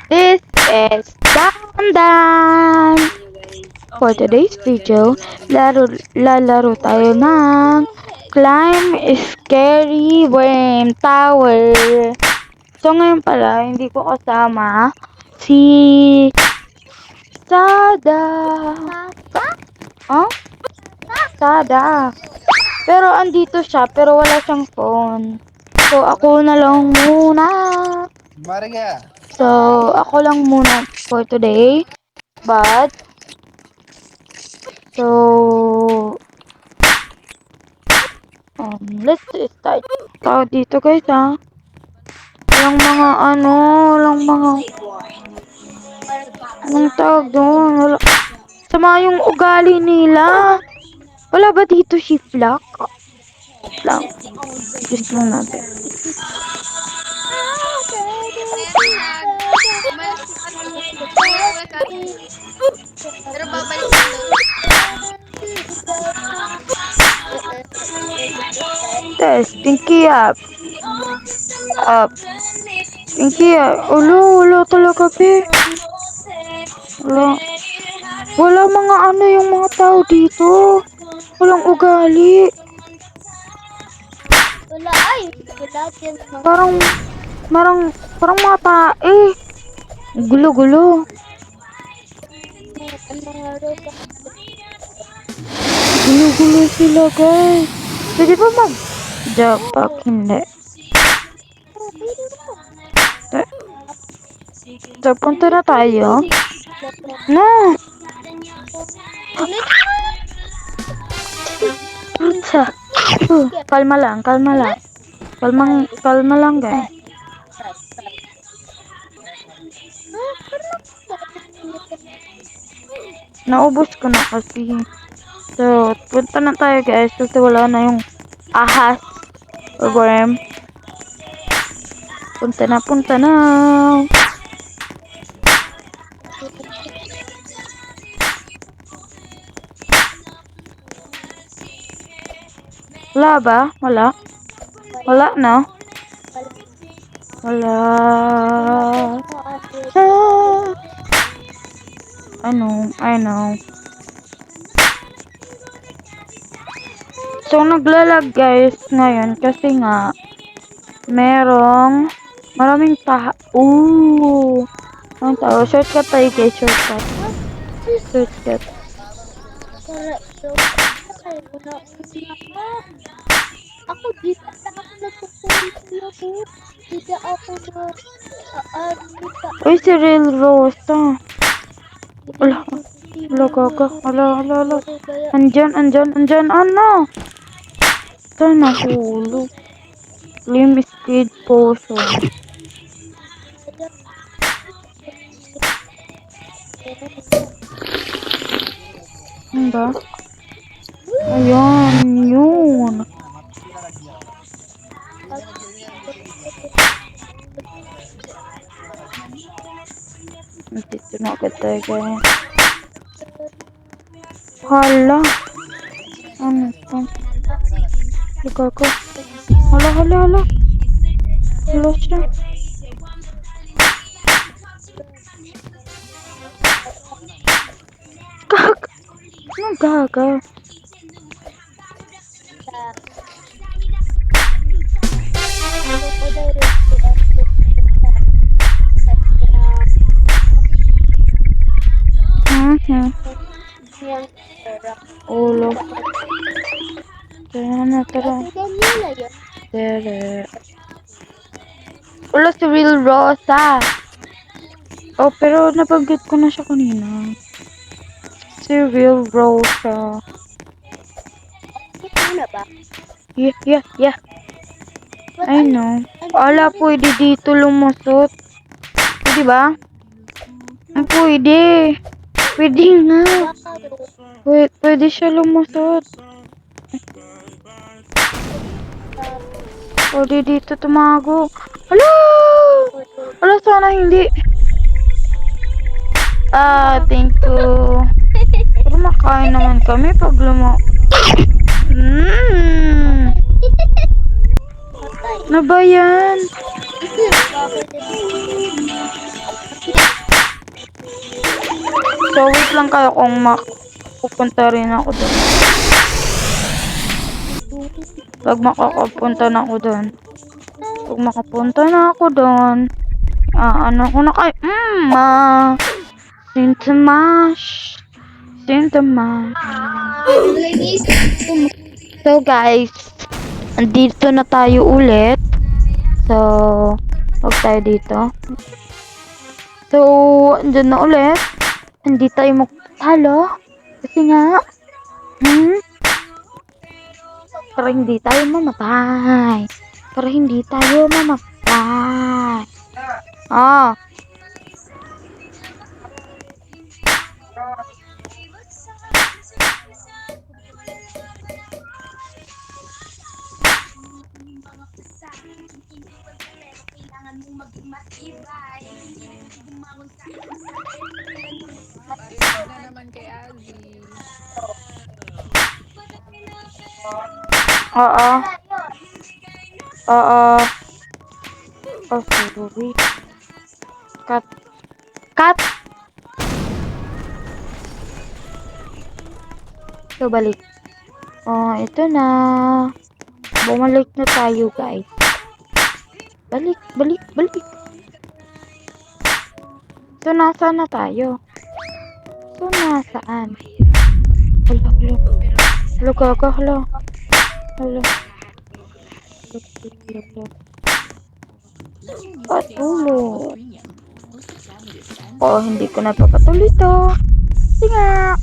This is Dandan! For today's video, lalaro tayo ng Climb Scary Worm Tower. So ngayon pala, hindi ko kasama si Sada. Oh? Sada. Pero andito siya, pero wala siyang phone. So ako na lang muna. So, ako lang muna for today. But, so, let's start. Tao dito guys ha. Walang anong tawag doon? Sama yung ugali nila. Wala ba dito si Flock? Flock. Just lang natin. Pero babalik na daw. Testing key up. Pinky, ulo talaga, be. Wala mga yung mga tao dito. Walang ugali. Wala ay. Wala dyan. Parang mga tae. Gulo-gulo. Gulo-gulo sila, guys. Pwede ba mag-japak? Hindi. So, punta na tayo. No! Punta. Kalma lang. Kalma lang, guys. Naubos ko na kasi. So, punta na tayo, guys. Kasi wala na yung ahas or worm. Punta na. Wala ba? Wala na? Wala. I know. So, naglalag guys ngayon kasi nga maraming ang tao. Shortcut tayo guys, shortcut. Ako dito na ako nagpupulit. Dito ako Uy, si Real Rosa. Wala gaga. Wala. Andyan. Ano? Saan nahulog? Lim speed potion. Ano ba? Ayan, yun. Dito na agad tayo guys. Hala. Ano ito? Lugar ko. Hala. Hala siya. Gaga. Ano gaga? Ulo. Tara. Ulo si Real Rosa. Oh, pero nabanggit ko na siya kanina. Si Real Rosa. Yeah. I know. Ala, pwede dito lumusot. Pwede ba? Pwede. Pwede nga. Pwede siya lumusot. Pwede dito tumago. Ala, sana hindi. Thank you. Pero makain naman kami pag Ano ba yan? So, wait lang kayo kung pupunta rin ako doon. Pag makakapunta na ako doon. Pag makapunta na ako doon. Ano ko na kayo? Sintomash. So, guys. Andito na tayo ulit. So, huwag tayo dito. So, andyan na ulit. Hindi tayo magtalo. Kasi nga, para hindi tayo mamatay. Para hindi tayo mamatay. Parinig na naman kay Alvin. Oo. Oh, sorry. Cut. So, balik. Ito na. Bumalik na tayo, guys. Balik. So, nasaan na tayo? So, nasaan? Hello, gaga. Hello. Patulo. Hindi ko napapatuloy to. Kasi nga.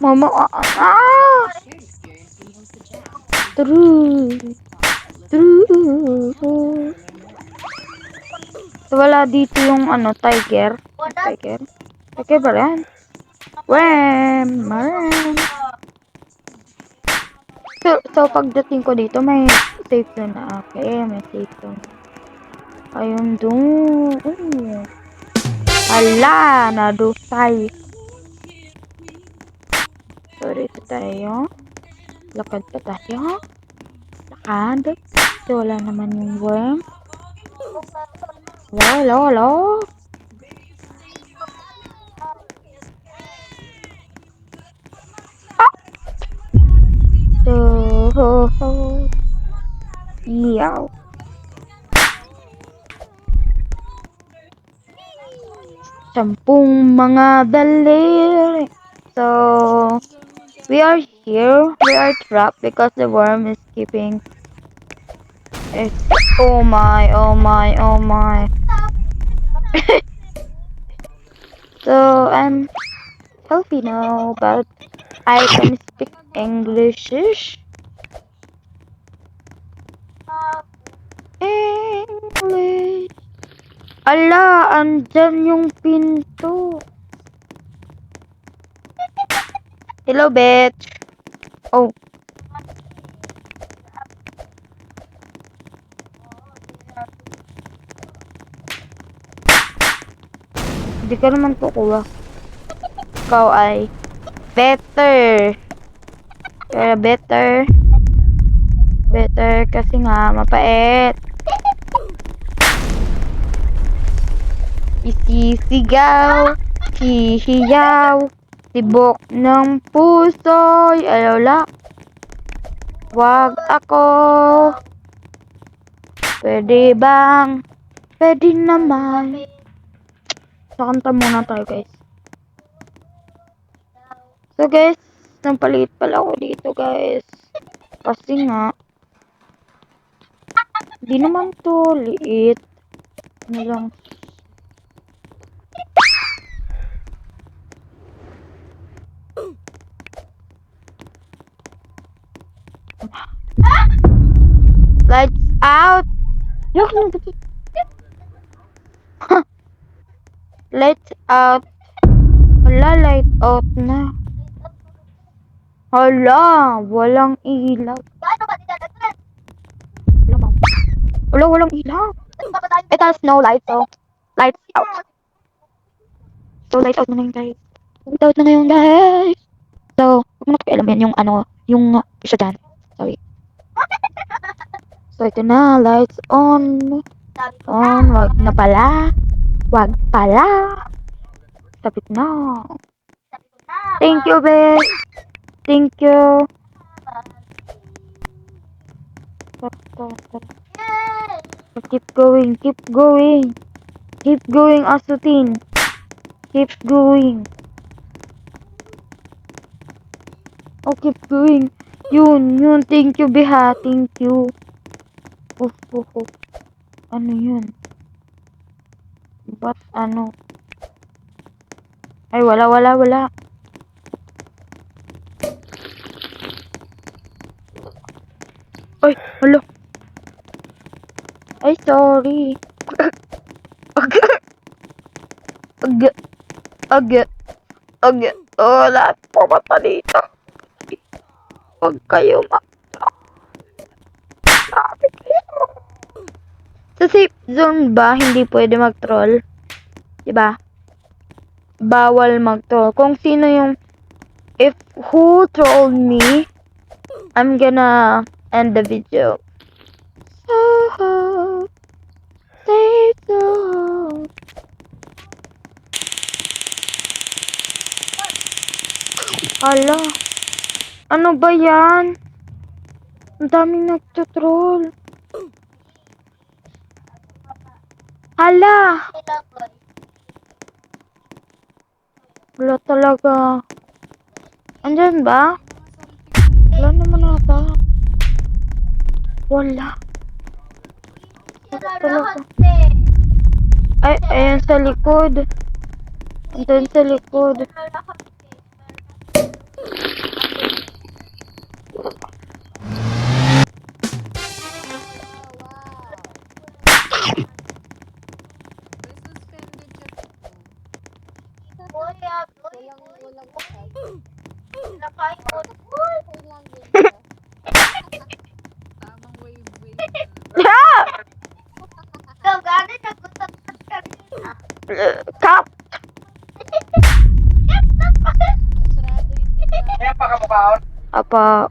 Mama, True. So, wala dito yung tiger. Tiger ba yan? Maran. So, pagdating ko dito, may safe zone na. Okay, may safe zone. Ayun doon. Ala, nadusay. So, dito tayo. Lakad pa tayo. Lakad. So, wala naman yung worm. Hello. Yaw. Sampung mga daliri. So, we are here. We are trapped because the worm is keeping it. Oh my. So, I'm healthy now, but I can speak English. Ala, andyan yung pinto. Hello, bitch. Oh. Hindi ka naman kukuha. Ikaw ay better. Kaya better. Better kasi nga mapait. Isisigaw, hihiyaw, tibok ng puso'y alala. Wag ako. Pwede bang? Pwede naman. Sakanta muna tayo, guys. So, guys, nampalit pala ako dito, guys. Kasi nga, hindi naman to liit. Ano lang. Lights out! Lights out. Wala, light out na. Hala, walang ilaw. Wala, walang ilaw. It has no light, so lights out. So, light out na ngayon, guys. Light out na ngayon, guys. So, huwag mo na pakialaman yung yung isa dyan. Sorry. So, ito na. Lights on. On. Wag na pala. Wag pala. Tapit na. Thank you, babe. Thank you. Keep going. Keep going. Keep going, Asutin. Keep going. Oh, keep going. Yun. Thank you, Beha. Thank you. Uf. Ano yun? Ba't ano? Ay, wala. Ay, hala. Ay, sorry. Ag. Oh, lahat pumunta dito. Huwag kayo Grabe kayo. Sa safe zone ba, hindi pwede mag-troll? Diba? Bawal mag-troll. Kung sino yung who trolled me, I'm gonna end the video. Safe zone. Hala. Ano ba yan? Ang daming nagtutroll. Hala. Wala talaga. Andyan ba? Wala naman ata. Wala. Wala talaga. Ay, ayan sa likod. Andyan sa likod. Kap! Apa?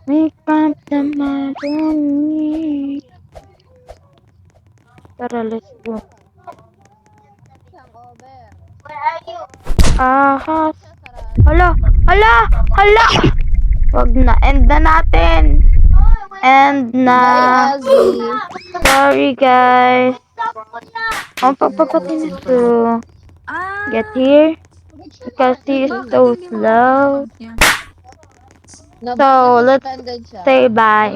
Make up the money. Tara, let's go. Ahas. Hala! Wag na. End na natin. End na. Sorry, guys. Ang pagpapatin nito. Get here. Because he is so slow. So, let's say bye.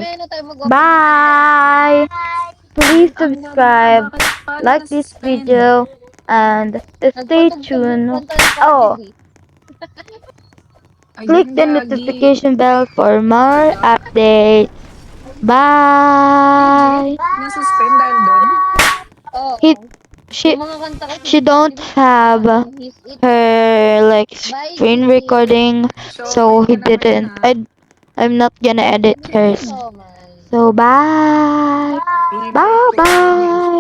Bye! Please subscribe, like this video, and stay tuned. Oh, click the notification bell for more updates. Bye! Nasuspend dahil doon? She don't have her like screen recording, so he didn't. I'm not gonna edit hers. So bye. Bye.